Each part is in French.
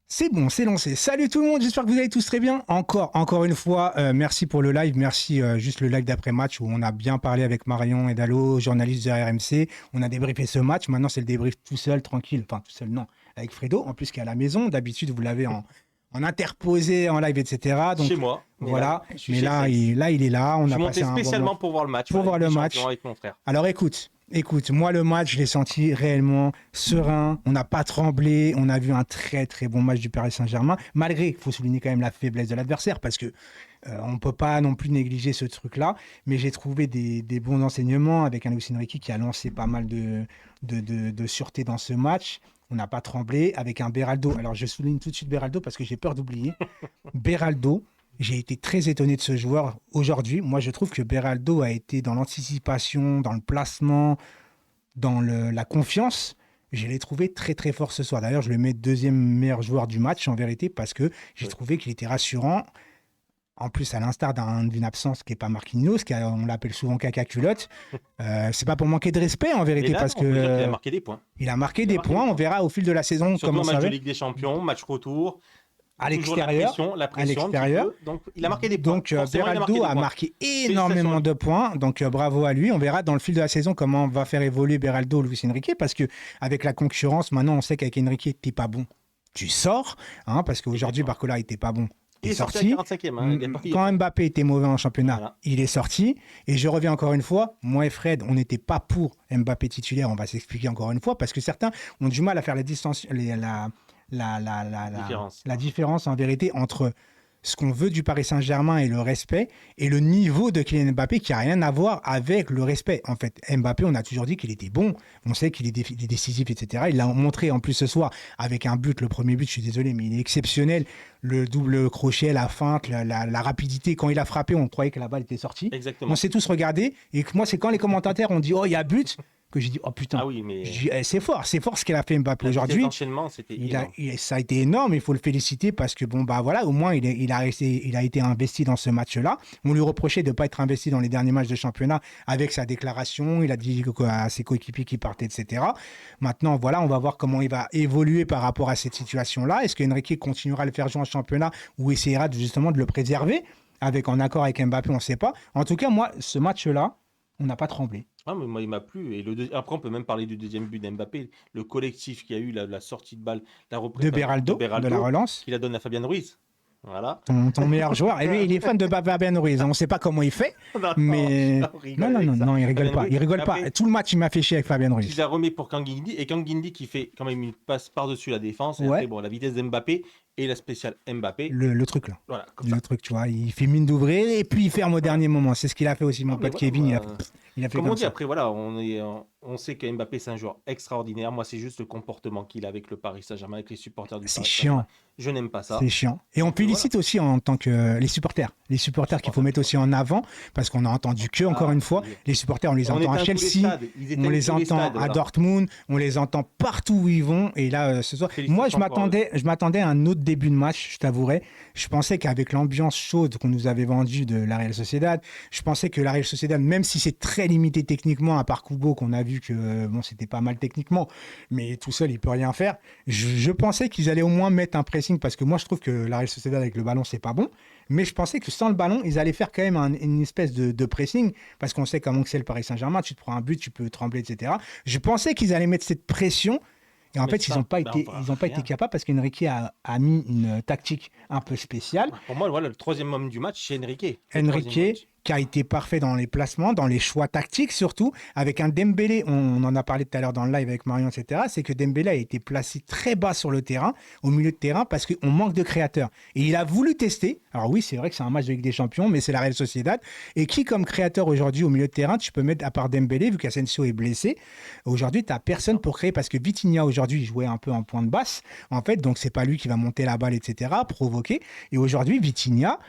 C'est bon, c'est lancé. Salut tout le monde, j'espère que vous allez tous très bien. Encore une fois, merci pour le live. Merci juste le live d'après-match où on a bien parlé avec Marion et Dalo, journaliste de RMC. On a débriefé ce match. Maintenant, c'est le débrief tout seul, tranquille. Enfin, tout seul, non. Avec Fredo, en plus qui est à la maison. D'habitude, vous l'avez en interposé, en live, etc. Donc, chez moi. voilà. Mais là, il est là. On je a suis passé monté un bon spécialement moment pour voir le match. pour voir le match. Avec mon frère. Alors écoute, moi le match, je l'ai senti réellement serein, on n'a pas tremblé, on a vu un très très bon match du Paris Saint-Germain, malgré, il faut souligner quand même la faiblesse de l'adversaire, parce que on ne peut pas non plus négliger ce truc-là, mais j'ai trouvé des bons enseignements avec un Luis Enrique qui a lancé pas mal de sûreté dans ce match. On n'a pas tremblé avec un Beraldo. Alors je souligne tout de suite Beraldo parce que j'ai peur d'oublier. Beraldo, j'ai été très étonné de ce joueur aujourd'hui. Moi, je trouve que Beraldo a été dans l'anticipation, dans le placement, dans la confiance. Je l'ai trouvé très très fort ce soir. D'ailleurs, je le mets deuxième meilleur joueur du match en vérité parce que j'ai trouvé qu'il était rassurant. En plus, à l'instar d'une absence qui n'est pas Marquinhos, on l'appelle souvent caca culotte. C'est pas pour manquer de respect en vérité Là, parce on peut dire qu'il que a marqué des points. il a marqué des points. On verra au fil de la saison Surtout comment un ça match va. de Ligue des Champions, match retour. À Toujours l'extérieur, la pression un petit peu. Donc, il a marqué des points. Donc, Forcément, Beraldo a marqué énormément de points. Donc, bravo à lui. On verra dans le fil de la saison comment on va faire évoluer Beraldo, Luis Enrique. Parce qu'avec la concurrence, maintenant, on sait qu'avec Enrique, t'es pas bon. Tu sors. Parce qu'aujourd'hui, Barcola était pas bon. Il est sorti à 45e. Quand Mbappé était mauvais en championnat, voilà. Il est sorti. Et je reviens encore une fois, moi et Fred, on n'était pas pour Mbappé titulaire. On va s'expliquer encore une fois. Parce que certains ont du mal à faire la différence en vérité entre ce qu'on veut du Paris Saint-Germain et le respect et le niveau de Kylian Mbappé qui n'a rien à voir avec le respect. En fait, Mbappé, on a toujours dit qu'il était bon, on sait qu'il est décisif, etc. Il l'a montré en plus ce soir avec un but, le premier but, je suis désolé, mais il est exceptionnel. Le double crochet, la feinte, la rapidité. Quand il a frappé, on croyait que la balle était sortie. Exactement. On s'est tous regardés et moi, c'est quand les commentateurs ont dit « Oh, il y a but !» que j'ai dit oh putain, c'est fort ce qu'il a fait Mbappé aujourd'hui. Ça a été énorme, il faut le féliciter parce que au moins il a été investi dans ce match-là. On lui reprochait de ne pas être investi dans les derniers matchs de championnat avec sa déclaration, il a dit à ses coéquipiers qui partaient, etc. Maintenant, on va voir comment il va évoluer par rapport à cette situation-là. Est-ce qu'Enrique continuera à le faire jouer en championnat ou essaiera justement de le préserver en accord avec Mbappé, on ne sait pas. En tout cas, moi, ce match-là, on n'a pas tremblé. Ah, mais moi, il m'a plu. Et après, on peut même parler du deuxième but d'Mbappé. Le collectif qui a eu la sortie de balle, la reprise de Beraldo, de la relance. Qui la donne à Fabian Ruiz. Voilà. Ton meilleur joueur. Et lui, il est fan de Fabian Ruiz. On ne sait pas comment il fait. Non, il rigole pas. Il rigole pas. Tout le match, il m'a fait chier avec Fabian Ruiz. Il a remis pour Kangindi. Et Kangindi qui fait quand même une passe par-dessus la défense. Et après, la vitesse d'Mbappé et la spéciale Mbappé. Le truc là. Voilà. Le truc, tu vois. Il fait mine d'ouvrir et puis il ferme au dernier moment. C'est ce qu'il a fait aussi, mon pote Kevin. Il a fait comme on dit, ça. après, on sait que Mbappé, c'est un joueur extraordinaire. Moi, c'est juste le comportement qu'il a avec le Paris Saint-Germain, avec les supporters du Paris Saint-Germain. C'est chiant. Je n'aime pas ça. C'est chiant. Et on félicite aussi en tant que les supporters. Les supporters qu'il faut mettre aussi en avant, parce qu'on a entendu que, encore une fois, les supporters, on les entend à Chelsea, on les entend à Dortmund, on les entend partout où ils vont. Et là, ce soir, moi, je m'attendais à un autre début de match, je t'avouerai. Je pensais qu'avec l'ambiance chaude qu'on nous avait vendue de la Real Sociedad, je pensais que la Real Sociedad, même si c'est très limité techniquement, à part Kubo, qu'on a vu que c'était pas mal techniquement, mais tout seul, il peut rien faire. Je pensais qu'ils allaient au moins mettre un pressing, parce que moi, je trouve que la Real Sociedad avec le ballon, c'est pas bon. Mais je pensais que sans le ballon, ils allaient faire quand même une espèce de pressing, parce qu'on sait comment c'est le Paris Saint-Germain, tu te prends un but, tu peux trembler, etc. Je pensais qu'ils allaient mettre cette pression. Et en fait, ils n'ont pas été capables parce qu'Enrique a mis une tactique un peu spéciale. Pour moi, voilà, le troisième homme du match, c'est Enrique. Enrique, qui a été parfait dans les placements, dans les choix tactiques surtout, avec un Dembélé, on en a parlé tout à l'heure dans le live avec Marion, etc., c'est que Dembélé a été placé très bas sur le terrain, au milieu de terrain, parce qu'on manque de créateurs. Et il a voulu tester, alors oui, c'est vrai que c'est un match de Ligue des Champions, mais c'est la Real Sociedad, et qui comme créateur aujourd'hui au milieu de terrain, tu peux mettre, à part Dembélé, vu qu'Asensio est blessé, aujourd'hui, tu n'as personne pour créer, parce que Vitinha aujourd'hui, il jouait un peu en point de basse, en fait, donc c'est pas lui qui va monter la balle, etc., provoquer, et aujourd'hui, Vitinha,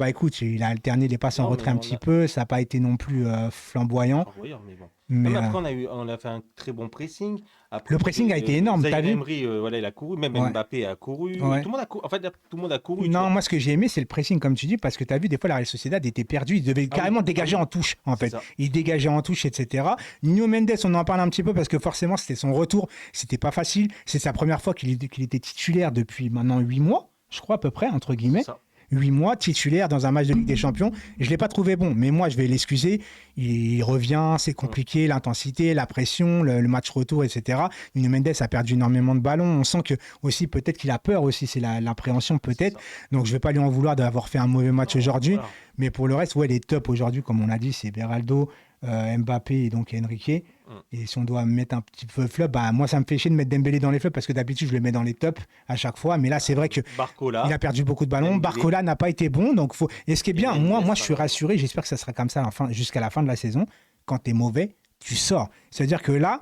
écoute, il a alterné les passes passe en Non, retrait mais un on petit a. peu, ça n'a pas été non plus flamboyant. Flamboyant, mais bon. Mais Même après, on a fait un très bon pressing. Après, le pressing a été énorme, t'as Zaïre vu? Emery, voilà, il a couru. Même Ouais, Mbappé a couru. ouais. Tout le monde a couru. En fait, tout le monde a couru, tu Non, vois. moi, ce que j'ai aimé, c'est le pressing, comme tu dis, parce que tu as vu, des fois, la Real Sociedad était perdue. Ils devaient Ah oui, carrément ah dégager oui, en touche, en c'est fait. ça. Ils dégageaient en touche, etc. Nuno Mendes, on en parle un petit peu parce que forcément, c'était son retour. C'était pas facile. C'est sa première fois qu'il était titulaire depuis maintenant 8 mois, je crois, à peu près, entre C'est guillemets. ça. 8 mois titulaire dans un match de Ligue des Champions. Je ne l'ai pas trouvé bon, mais moi, je vais l'excuser. Il revient, c'est Mm. compliqué, l'intensité, la pression, le match retour, etc. Nuno Mendes a perdu énormément de ballons. On sent que aussi, peut-être qu'il a peur aussi, c'est l'appréhension C'est peut-être. ça. Donc, je ne vais pas lui en vouloir d'avoir fait un mauvais match Non, aujourd'hui. voilà. Mais pour le reste, ouais, les tops aujourd'hui, comme on l'a dit, c'est Beraldo, Mbappé et donc Enrique. Mm. Et si on doit mettre un petit peu flop, bah, moi, ça me fait chier de mettre Dembélé dans les flops parce que d'habitude, je le mets dans les tops à chaque fois. Mais là, c'est vrai que Barcola, il a perdu beaucoup de ballons. Dembélé Barcola n'a pas été bon. Donc faut... Et ce qui est et bien, Mendes, moi je suis rassuré. J'espère que ça sera comme ça jusqu'à la fin de la saison. Quand tu es mauvais, tu sors. C'est-à-dire que là,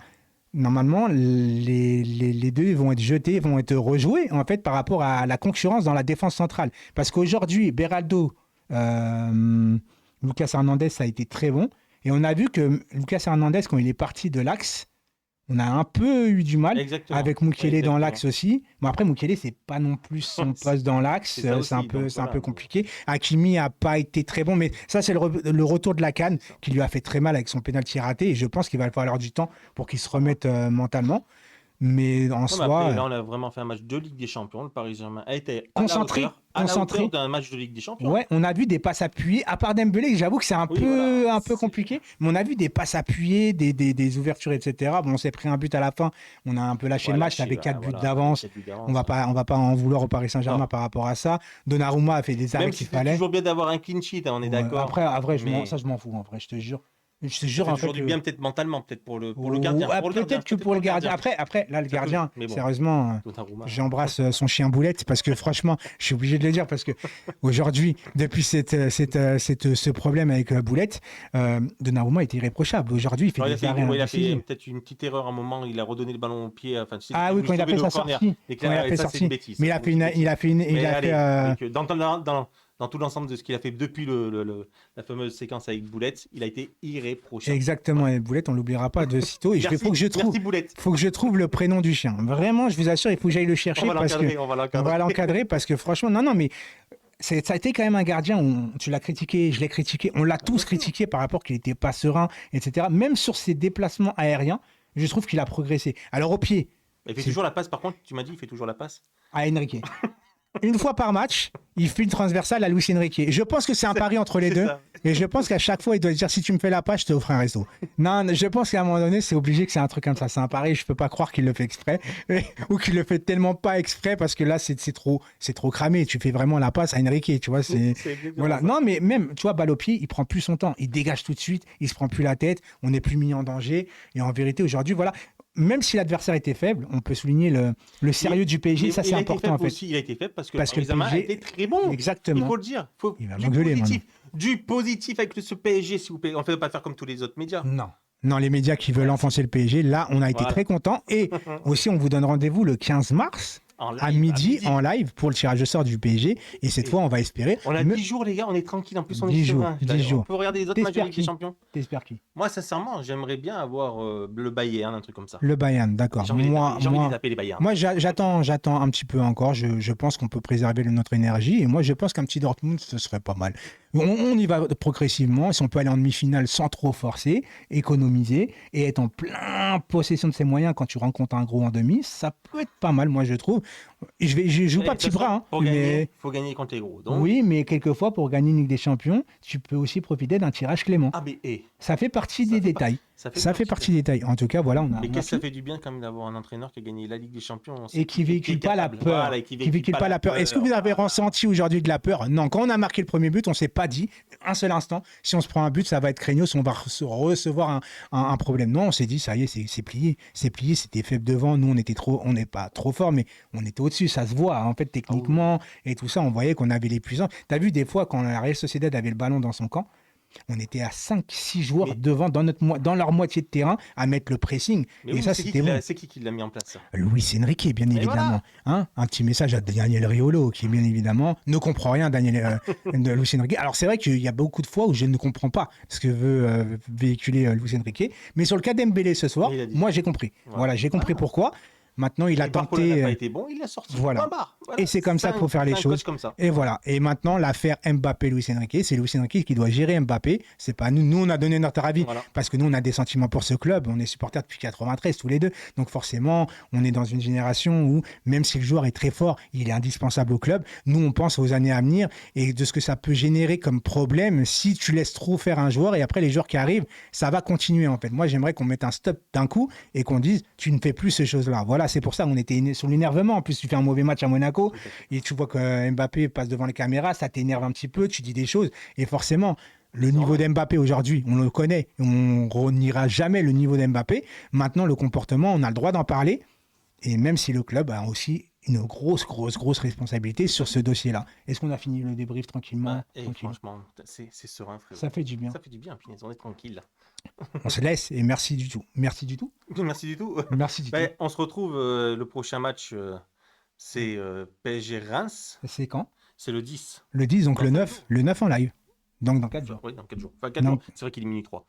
normalement, les deux vont être jetés, vont être rejoués en fait par rapport à la concurrence dans la défense centrale. Parce qu'aujourd'hui, Beraldo, Lucas Hernandez, ça a été très bon. Et on a vu que Lucas Hernandez, quand il est parti de l'axe, on a un peu eu du mal exactement. avec Mukele dans Exactement. l'axe aussi. Bon, après, Mukele, c'est pas non plus son poste dans l'axe. C'est ça C'est un aussi, peu, donc c'est un voilà. peu compliqué. Hakimi a pas été très bon, mais ça, c'est le retour de la CAN C'est ça. qui lui a fait très mal avec son pénalty raté. Et je pense qu'il va falloir du temps pour qu'il se remette mentalement. Mais en Non, mais soi, après, là, on a vraiment fait un match de Ligue des Champions. Le Paris Saint-Germain a été concentré, à la concentré. hauteur d'un match de Ligue des Champions. Ouais, on a vu des passes appuyées, à part Dembélé, j'avoue que c'est Oui, voilà. un peu compliqué, mais on a vu des passes appuyées, des ouvertures, etc. Bon, on s'est pris un but à la fin, on a un peu lâché le match, Lâché, avec 4 buts voilà, d'avance. 4 buts d'avance. On va pas en vouloir au Paris Saint-Germain Non. par rapport à ça. Donnarumma a fait des arrêts Même qu'il si c'est fallait. toujours bien d'avoir un clean sheet, hein, on est Ouais, d'accord. après, à vrai, Mais ça, je m'en fous, en vrai, je te jure. Je te ça jure, fait en toujours fait. du bien, peut-être mentalement, peut-être pour le gardien. Ouais, Pour le gardien, peut-être que peut-être pour le gardien. Après, là, le Ça peut, gardien, mais bon. sérieusement, Donnarumma. j'embrasse son chien Boulette parce que franchement, je suis obligé de le dire parce que aujourd'hui, depuis ce problème avec Boulette, Donnarumma est irréprochable. Aujourd'hui, il fait Alors, des arrêts il a fait indécisifs. peut-être une petite erreur à un moment, il a redonné le ballon au pied. Enfin, tu sais, Ah oui, quand il a fait sa corner. sortie. Et Quand il a fait ça, c'est sortie. une bêtise. Mais il ça, a c'est fait une une, bêtise. il a fait une, il Mais a allez, fait, avec, dans tout l'ensemble de ce qu'il a fait depuis la fameuse séquence avec Boulette, il a été irréprochable. exactement. Et Boulette, on l'oubliera pas de sitôt. Et Merci, faut que je trouve, merci Boulette. faut que je trouve le prénom du chien. Vraiment, je vous assure, il faut que j'aille le chercher On va parce que l'encadrer, on va on l'encadrer. va l'encadrer parce que franchement, non, mais ça a été quand même un gardien où tu l'as critiqué, je l'ai critiqué, on l'a tous Bien sûr. critiqué par rapport qu'il n'était pas serein, etc. Même sur ses déplacements aériens, je trouve qu'il a progressé. Alors au pied, Il fait C'est- toujours la passe, par contre, tu m'as dit, il fait toujours la passe. à Enrique. Une fois par match, il fait une transversale à Luis Enrique. Je pense que c'est un pari entre les C'est deux. ça. Et je pense qu'à chaque fois, il doit se dire si tu me fais la passe, je te offre un resto. Non, je pense qu'à un moment donné, c'est obligé que c'est un truc comme ça. C'est un pari. Je peux pas croire qu'il le fait exprès ou qu'il le fait tellement pas exprès parce que là, c'est trop cramé. Tu fais vraiment la passe à Enrique. Tu vois, c'est C'est exactement voilà. ça. Non, mais même, tu vois, balle au pied, il prend plus son temps. Il dégage tout de suite. Il se prend plus la tête. On n'est plus mis en danger. Et en vérité, aujourd'hui, voilà. Même si l'adversaire était faible, on peut souligner le sérieux du PSG. Ça, c'est important en fait. Aussi, il a été faible parce que Parce que le Benzema a PSG été très bon. Il Exactement. faut le dire. Il va Du m'engueuler, positif. Du positif avec ce PSG, s'il vous plaît. On ne fait pas faire comme tous les autres médias. Non. Non, les médias qui veulent enfoncer le PSG, là, on a été Voilà. très contents. Et aussi, on vous donne rendez-vous le 15 mars En live, à midi en live pour le tirage au sort du PSG. Et cette Et fois, on va espérer. On a Me- 10 jours, les gars, on est tranquille. En plus, on est 10 jours, serein. 10 jours. On peut regarder les autres matchs de T'espères Ligue des qui Champions. T'espères qui Moi, sincèrement, j'aimerais bien avoir le Bayern, un truc comme ça. Le Bayern, d'accord. J'ai envie de Moi, les taper, les Bayern. moi j'attends un petit peu encore. Je pense qu'on peut préserver notre énergie. Et moi, je pense qu'un petit Dortmund, ce serait pas mal. On y va progressivement. Si on peut aller en demi-finale sans trop forcer, économiser et être en plein possession de ses moyens quand tu rencontres un gros en demi, ça peut être pas mal, moi, je trouve. Je joue Et pas de petit toute façon, bras, hein, Pour mais gagner, faut gagner contre les gros. Donc, oui, mais quelquefois, pour gagner une Ligue des Champions, tu peux aussi profiter d'un tirage clément. ah, mais Ça fait partie Ça des fait détails. ça fait partie des détails. En tout cas, voilà, on a. Mais on a qu'est-ce que ça tout. fait du bien quand même d'avoir un entraîneur qui a gagné la Ligue des Champions Et qui véhicule pas la capable. peur. Voilà, et Qui véhicule pas la peur. Est-ce que vous avez ressenti aujourd'hui de la peur? Non, quand on a marqué le premier but, on s'est pas dit un seul instant, si on se prend un but, ça va être craignos, on va recevoir un problème. Non, on s'est dit, ça y est, c'est plié. C'est plié, c'était faible devant. Nous, on n'est pas trop fort, mais on était au-dessus. Ça se voit, en fait, techniquement et tout ça. On voyait qu'on avait les puissants. Tu as vu des fois, quand la Real Sociedad avait le ballon dans son camp, On était à 5-6 joueurs Mais- devant dans leur moitié de terrain à mettre le pressing. Mais Et oui, ça, c'est c'était bon. c'est qui l'a mis en place, ça? Luis Enrique, bien évidemment. voilà. Hein, un petit message à Daniel Riolo, qui, bien évidemment, ne comprend rien, de Luis Enrique. Alors, c'est vrai qu'il y a beaucoup de fois où je ne comprends pas ce que veut véhiculer Luis Enrique. Mais sur le cas d'Embélé ce soir, Il a dit. moi, j'ai compris. Voilà, j'ai compris pourquoi. Maintenant, il a Et Barcola n'a tenté. pas été bon, il l'a sorti. voilà. Point barre. Voilà. Et c'est comme ça qu'il faut faire les C'est un choses. coach comme ça. Et voilà. Et maintenant, l'affaire Mbappé-Luis Enrique, c'est Luis Enrique qui doit gérer Mbappé. C'est pas nous. Nous, on a donné notre avis Voilà. parce que nous, on a des sentiments pour ce club. On est supporters depuis 93 tous les deux. Donc forcément, on est dans une génération où, même si le joueur est très fort, il est indispensable au club. Nous, on pense aux années à venir et de ce que ça peut générer comme problème si tu laisses trop faire un joueur et après les joueurs qui arrivent, ça va continuer en fait. Moi, j'aimerais qu'on mette un stop d'un coup et qu'on dise, tu ne fais plus ces choses-là. Voilà, c'est pour ça qu'on était sur l'énervement. En plus, tu fais un mauvais match à Monaco et tu vois que Mbappé passe devant les caméras, ça t'énerve un petit peu, tu dis des choses et forcément, le niveau d'Mbappé aujourd'hui, on le connaît, on n'ira jamais le niveau d'Mbappé. Maintenant, le comportement, on a le droit d'en parler et même si le club a aussi une grosse responsabilité sur ce dossier-là. Est-ce qu'on a fini le débrief tranquillement? Et Tranquille. franchement, c'est serein, frérot. Ça fait du bien. Ça fait du bien, punaise, on est tranquille là. On se laisse et merci du tout. Merci du tout. Merci du tout. Merci du tout. On se retrouve le prochain match, c'est PSG Reims. C'est quand? C'est le 10. Le 10, donc Dans le 9 en live. Donc dans 4 jours. Oui, dans 4 jours. Enfin, 4 Non. jours, c'est vrai qu'il est minuit 3.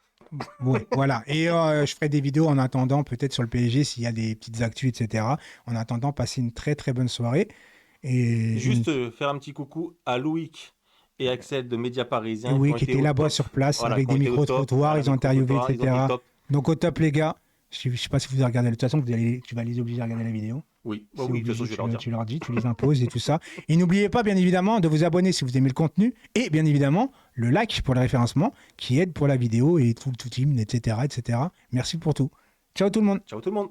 Ouais, voilà. Et je ferai des vidéos en attendant, peut-être sur le PSG, s'il y a des petites actus, etc. En attendant, passer une très bonne soirée. Et Juste faire un petit coucou à Loïc et Axel de Média Parisien. oui, ont qui été étaient au là-bas top. sur place Voilà, avec qui ont des été au top. micro-trottoirs, Voilà, ils ont interviewé, micro-trottoirs, ils ont etc. été top. Donc au top, les gars. Je sais pas si vous avez regardé. De toute façon, tu vas les obliger à regarder la vidéo. Oui, C'est oui, de toute façon, obligé, je vais leur dire. tu leur dis, tu les imposes et tout ça. Et n'oubliez pas, bien évidemment, de vous abonner si vous aimez le contenu. Et bien évidemment, le like pour le référencement qui aide pour la vidéo et tout team, etc. Merci pour tout. Ciao tout le monde. Ciao tout le monde.